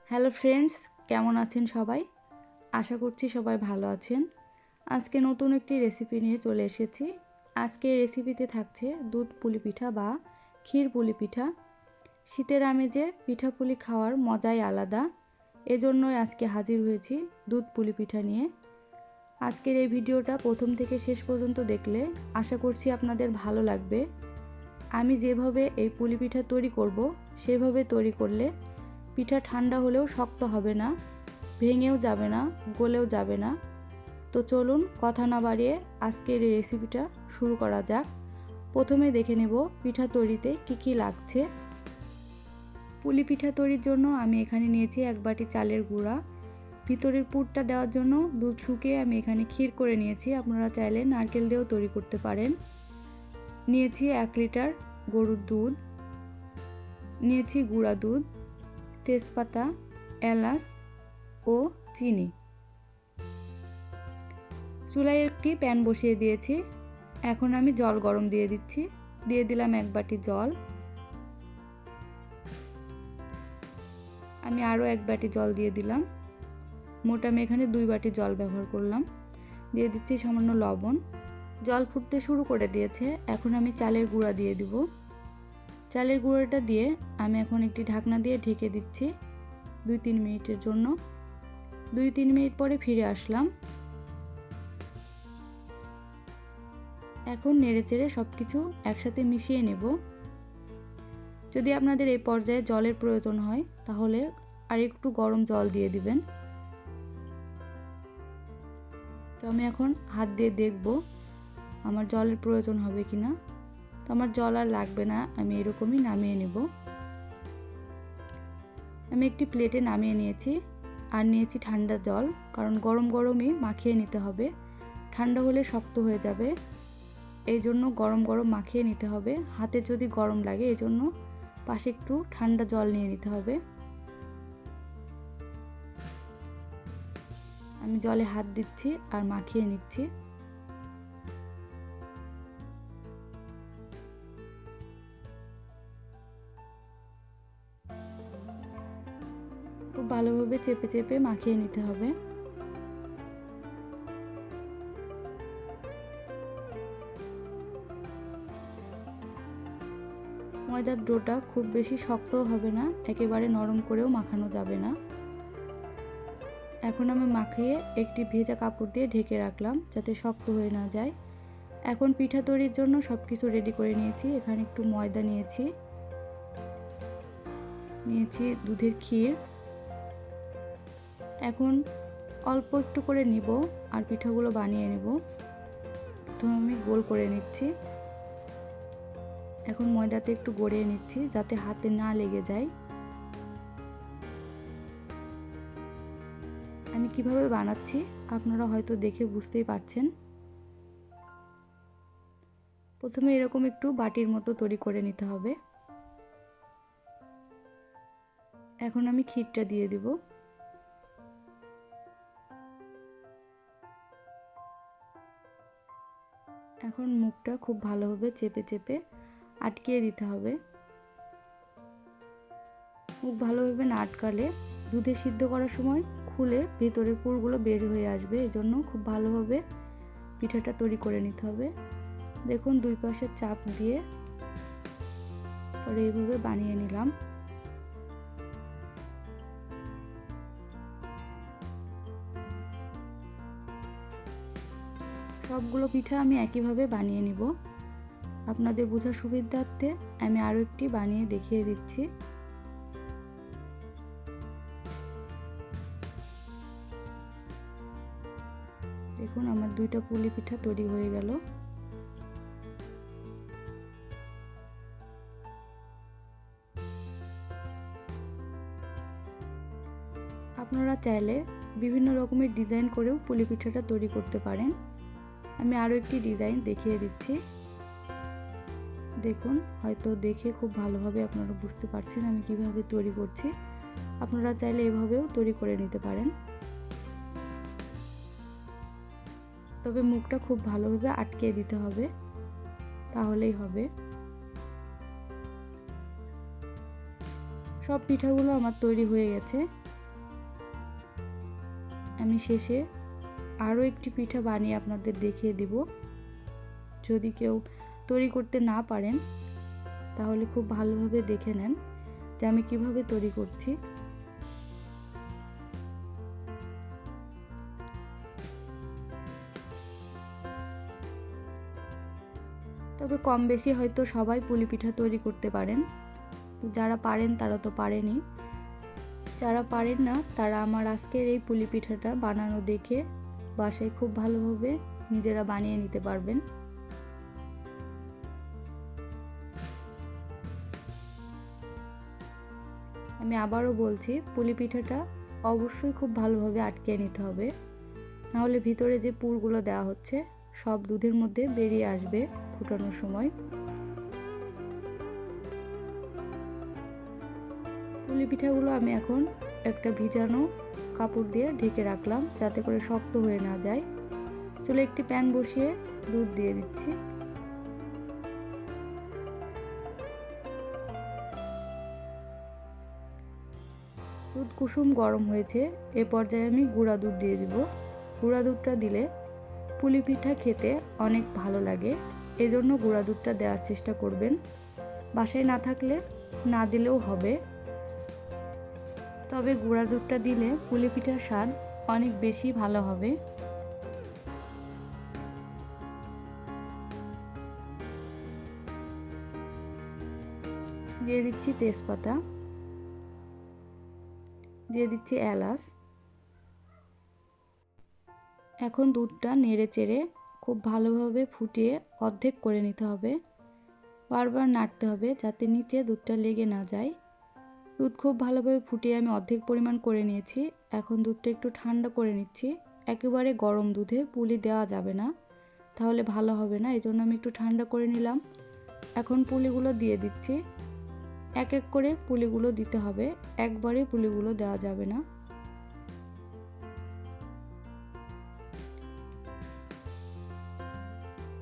Hello friends, কেমন আছেন সবাই? আশা করছি সবাই ভালো আছেন। আজকে নতুন একটি রেসিপি নিয়ে চলে এসেছি। আজকে রেসিপিতে থাকছে দুধ পুলি পিঠা বা ক্ষীর পুলি পিঠা। শীতের আমেজে পিঠা পুলি খাওয়ার মজাই আলাদা। এজন্যই আজকে হাজির হয়েছি দুধ পুলি পিঠা নিয়ে। আজকের এই ভিডিওটা প্রথম থেকে শেষ পর্যন্ত দেখলে আশা করছি আপনাদের ভালো লাগবে। আমি যেভাবে এই পুলি পিঠা তৈরি করব সেভাবে তৈরি করলে পিঠা ঠান্ডা হলেও শক্ত হবে না, ভেঙেও যাবে না, গলেও যাবে না। তো চলুন কথা না বাড়িয়ে আজকের এই রেসিপিটা শুরু করা যাক। প্রথমে দেখে নেব পিঠা তৈরিতে কি লাগছে। পুলি পিঠা তৈরির জন্য আমি এখানে নিয়েছি 1 বাটি চালের গুঁড়া। ভিতরের পুরটা দেওয়ার জন্য দুধ শুকিয়ে আমি এখানে ক্ষীর করে নিয়েছি। আপনারা চাইলে নারকেল দিয়েও তৈরি করতে পারেন। নিয়েছি 1 লিটার গরুর দুধ, নিয়েছি গুঁড়া দুধ, তেজপাতা, এলাচ ও চিনি। চুলায় একটি প্যান বসিয়ে দিয়েছি। এখন আমি জল গরম দিয়ে দিচ্ছি। দিয়ে দিলাম 1 বাটি জল। আমি আরও 1 বাটি জল দিয়ে দিলাম। মোট আমি এখানে 2 বাটি জল ব্যবহার করলাম। দিয়ে দিচ্ছি সামান্য লবণ। জল ফুটতে শুরু করে দিয়েছে। এখন আমি চালের গুঁড়া দিয়ে দিব। চালের গুঁড়াটা দিয়ে আমি এখন একটি ঢাকনা দিয়ে ঢেকে দিচ্ছি 2-3 মিনিটের জন্য। 2-3 মিনিট পরে ফিরে আসলাম। এখন নেড়েচেড়ে সব কিছু একসাথে মিশিয়ে নেব। যদি আপনাদের এই পর্যায়ে জলের প্রয়োজন হয় তাহলে আর একটু গরম জল দিয়ে দিবেন। তো আমি এখন হাত দিয়ে দেখব আমার জলের প্রয়োজন হবে কিনা। তো আমার জল আর লাগবে না, আমি এরকমই নামিয়ে নেব। আমি একটি প্লেটে নামিয়ে নিয়েছি আর নিয়েছি ঠান্ডা জল, কারণ গরম গরমই মাখিয়ে নিতে হবে, ঠান্ডা হলে শক্ত হয়ে যাবে। এই জন্য গরম গরম মাখিয়ে নিতে হবে। হাতে যদি গরম লাগে এই জন্য পাশে একটু ঠান্ডা জল নিয়ে নিতে হবে। আমি জলে হাত দিচ্ছি আর মাখিয়ে নিচ্ছি। খুব ভালোভাবে চেপে চেপে মাখিয়ে নিতে হবে। ময়দার ডোটা খুব বেশি শক্তও হবে না, একেবারে নরম করেও মাখানো যাবে না। এখন আমি মাখিয়ে একটি ভেজা কাপড় দিয়ে ঢেকে রাখলাম যাতে শক্ত হয়ে না যায়। এখন পিঠা তৈরির জন্য সব কিছু রেডি করে নিয়েছি। এখানে একটু ময়দা নিয়েছি দুধের ক্ষীর। এখন অল্প একটু করে নিব আর পিঠাগুলো বানিয়ে নেব। প্রথমে আমি গোল করে নিচ্ছি। এখন ময়দাতে একটু গড়িয়ে নিচ্ছি যাতে হাতে না লেগে যায়। আমি কিভাবে বানাচ্ছি আপনারা হয়তো দেখে বুঝতেই পারছেন। প্রথমে এরকম একটু বাটির মতো তৈরি করে নিতে হবে। এখন আমি ক্ষীরটা দিয়ে দিব। এখন মুখটা খুব ভালোভাবে চেপে চেপে আটকিয়ে দিতে হবে। মুখ ভালোভাবে না আটকালে দুধে সিদ্ধ করার সময় খুলে ভেতরের পুরগুলো বের হয়ে আসবে। এজন্য খুব ভালোভাবে পিঠাটা তৈরি করে নিতে হবে। দেখুন 2 পাশে চাপ দিয়ে পরে এইভাবে বানিয়ে নিলাম। সবগুলো পিঠা আমি একইভাবে বানিয়ে নিব। আপনাদের বোঝার সুবিধার্থে আমি আরও একটি বানিয়ে দেখিয়ে দিচ্ছি। দেখুন আমার 2টা পুলি পিঠা তৈরি হয়ে গেল। আপনারা চাইলে বিভিন্ন রকমের ডিজাইন করেও পুলি পিঠাটা তৈরি করতে পারেন। আমি আরও একটি ডিজাইন দেখিয়ে দিচ্ছি। দেখুন হয়তো দেখে খুব ভালোভাবে আপনারা বুঝতে পারছেন আমি কিভাবে তৈরি করছি। আপনারা চাইলে এভাবেও তৈরি করে নিতে পারেন। তবে মুখটা খুব ভালোভাবে আটকে দিতে হবে, তাহলেই হবে। সব পিঠাগুলো আমার তৈরি হয়ে গেছে। আমি শেষে আরও একটি পিঠা বানিয়ে আপনাদের দেখিয়ে দিব। যদি কেউ তৈরি করতে না পারেন তাহলে খুব ভালোভাবে দেখে নেন যে আমি কিভাবে তৈরি করছি। তবে কম বেশি হয়তো সবাই পুলি পিঠা তৈরি করতে পারেন। যারা পারেন তারা তো পারেনই, যারা পারেন না তারা আমার আজকের এই পুলি পিঠাটা বানানো দেখে বাসায় খুব ভালোভাবে নিজেরা বানিয়ে নিতে পারবেন। আমি আবারও বলছি, পুলি পিঠাটা অবশ্যই খুব ভালোভাবে আটকে নিতে হবে, নাহলে ভিতরে যে পুরগুলো দেওয়া হচ্ছে সব দুধের মধ্যে বেরিয়ে আসবে ফুটানোর সময়। পুলি পিঠাগুলো আমি এখন একটা ভিজানো কাপড় দিয়ে ঢেকে রাখলাম যাতে করে শক্ত হয়ে না যায়। চুলে একটি প্যান বসিয়ে দুধ দিয়ে দিচ্ছি। দুধ কুসুম গরম হয়েছে, এ পর্যায়ে আমি গুঁড়া দুধ দিয়ে দিব। গুঁড়া দুধটা দিলে পুলি পিঠা খেতে অনেক ভালো লাগে, এজন্য গুঁড়া দুধটা দেওয়ার চেষ্টা করবেন। বাসায় না থাকলে না দিলেও হবে, তবে গুঁড়া দুধটা দিলে পুলি পিঠার স্বাদ অনেক বেশি ভালো হবে। দিয়ে দিচ্ছি তেজপাতা, দিয়ে দিচ্ছি এলাচ। এখন দুধটা নেড়ে চেড়ে খুব ভালোভাবে ফুটিয়ে অর্ধেক করে নিতে হবে। বারবার নাড়তে হবে যাতে নিচে দুধটা লেগে না যায়। দুধ খুব ভালোভাবে ফুটিয়ে আমি অর্ধেক পরিমাণ করে নিয়েছি। এখন দুধটা একটু ঠান্ডা করে নিচ্ছি। একেবারে গরম দুধে পুলি দেওয়া যাবে না, তাহলে ভালো হবে না, এজন্য আমি একটু ঠান্ডা করে নিলাম। এখন পুলিগুলো দিয়ে দিচ্ছি। এক এক করে পুলিগুলো দিতে হবে, একবারে পুলিগুলো দেওয়া যাবে না।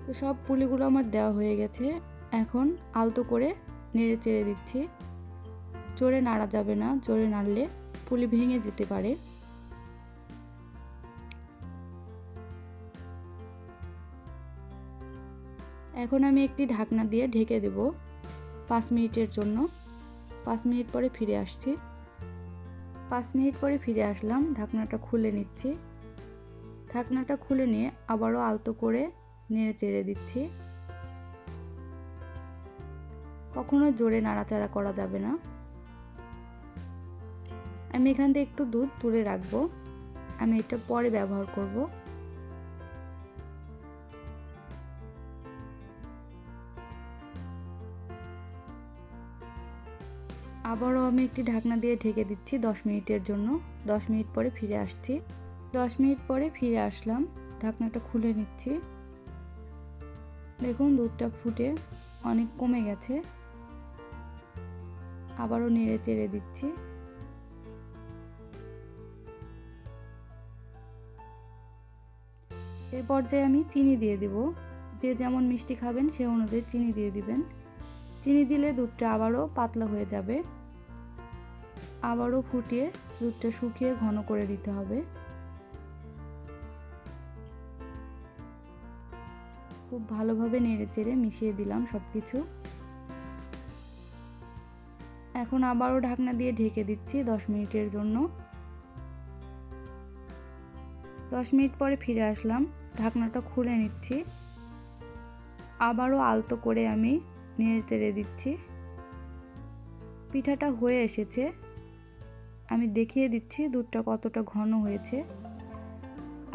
তো সব পুলিগুলো আমার দেওয়া হয়ে গেছে। এখন আলতো করে নেড়ে চেড়ে দিচ্ছি। জোরে নাড়া যাবে না, জোরে নাড়লে পুলি ভেঙে যেতে পারে। এখন আমি একটি ঢাকনা দিয়ে ঢেকে দেব 5 মিনিটের জন্য। 5 মিনিট পরে ফিরে আসছি। 5 মিনিট পরে ফিরে আসলাম, ঢাকনাটা খুলে নিচ্ছি। ঢাকনাটা খুলে নিয়ে আবারও আলতো করে নেড়ে চেড়ে দিচ্ছি। কখনো জোরে নাড়াচাড়া করা যাবে না। আমি এখান থেকে একটু দুধ তুলে রাখবো, আমি এটা পরে ব্যবহার করব। আবারও আমি একটি ঢাকনা দিয়ে ঢেকে দিচ্ছি 10 মিনিটের জন্য। 10 মিনিট পরে ফিরে আসছি। 10 মিনিট পরে ফিরে আসলাম, ঢাকনাটা খুলে নিচ্ছি। দেখুন দুধটা ফুটে অনেক কমে গেছে। আবারও নেড়ে চেড়ে দিচ্ছি। এই পর্যায়ে আমি চিনি দিয়ে দিব। যে যেমন মিষ্টি খাবেন সে অনুযায়ী চিনি দিয়ে দিবেন। চিনি দিলে দুধটা আবারও পাতলা হয়ে যাবে। আবারও ফুটিয়ে দুধটা শুকিয়ে ঘন করে দিতে হবে। খুব ভালোভাবে নেড়ে চেড়ে মিশিয়ে দিলাম সবকিছু। এখন আবারও ঢাকনা দিয়ে ঢেকে দিচ্ছি 10 মিনিটের জন্য। 10 মিনিট পরে ফিরে আসলাম, ঢাকনাটা খুলে নিচ্ছি। আবারও আলতো করে আমি নেড়ে চেড়ে দিচ্ছি। পিঠাটা হয়ে এসেছে, আমি দেখিয়ে দিচ্ছি দুধটা কতটা ঘন হয়েছে।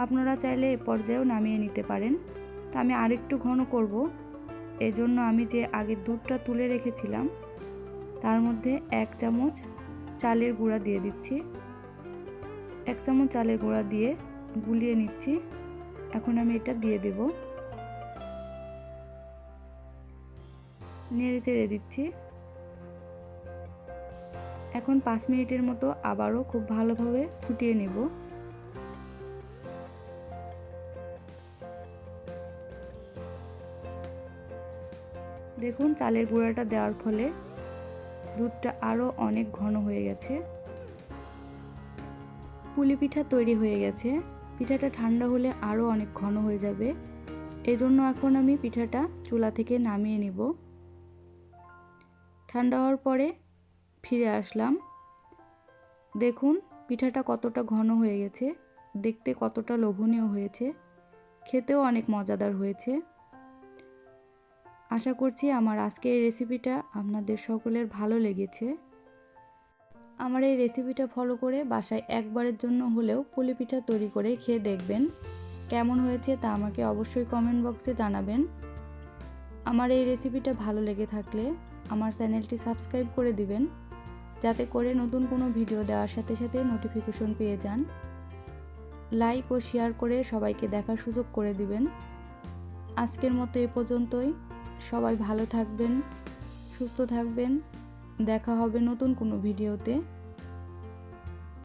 আপনারা চাইলে এ পর্যায়েও নামিয়ে নিতে পারেন। তো আমি আরেকটু ঘন করব, এজন্য আমি যে আগে দুধটা তুলে রেখেছিলাম তার মধ্যে 1 চামচ চালের গুঁড়া দিয়ে দিচ্ছি। 1 চামচ চালের গুঁড়া দিয়ে গুলিয়ে নিচ্ছি। এখন আমি এটা দিয়ে দেব, নেড়ে চেড়ে দিচ্ছি। এখন 5 মিনিটের মতো আবারও খুব ভালোভাবে ফুটিয়ে নেব। দেখুন চালের গুঁড়াটা দেওয়ার ফলে দুধটা আরও অনেক ঘন হয়ে গেছে। পুলি পিঠা তৈরি হয়ে গেছে। পিঠাটা ঠান্ডা হলে আরও অনেক ঘন হয়ে যাবে। এজন্য এখন আমি পিঠাটা চুলা থেকে নামিয়ে নিব। ঠান্ডা হওয়ার পরে ফিরে আসলাম। দেখুন পিঠাটা কতটা ঘন হয়ে গেছে, দেখতে কতটা লোভনীয় হয়েছে, খেতেও অনেক মজাদার হয়েছে। আশা করছি আমার আজকের এই রেসিপিটা আপনাদের সকলের ভালো লেগেছে। আমার এই রেসিপিটা ফলো করে বাসায় একবারের জন্য হলেও পুলি পিঠা তৈরি করে খেয়ে দেখবেন। কেমন হয়েছে তা আমাকে অবশ্যই কমেন্ট বক্সে জানাবেন। আমার এই রেসিপিটা ভালো লেগে থাকলে আমার চ্যানেলটি সাবস্ক্রাইব করে দিবেন, যাতে করে নতুন কোনো ভিডিও দেওয়ার সাথে সাথে নোটিফিকেশন পেয়ে যান। লাইক ও শেয়ার করে সবাইকে দেখার সুযোগ করে দিবেন। আজকের মতো এ পর্যন্তই। সবাই ভালো থাকবেন, সুস্থ থাকবেন। দেখা হবে নতুন কোনো ভিডিওতে।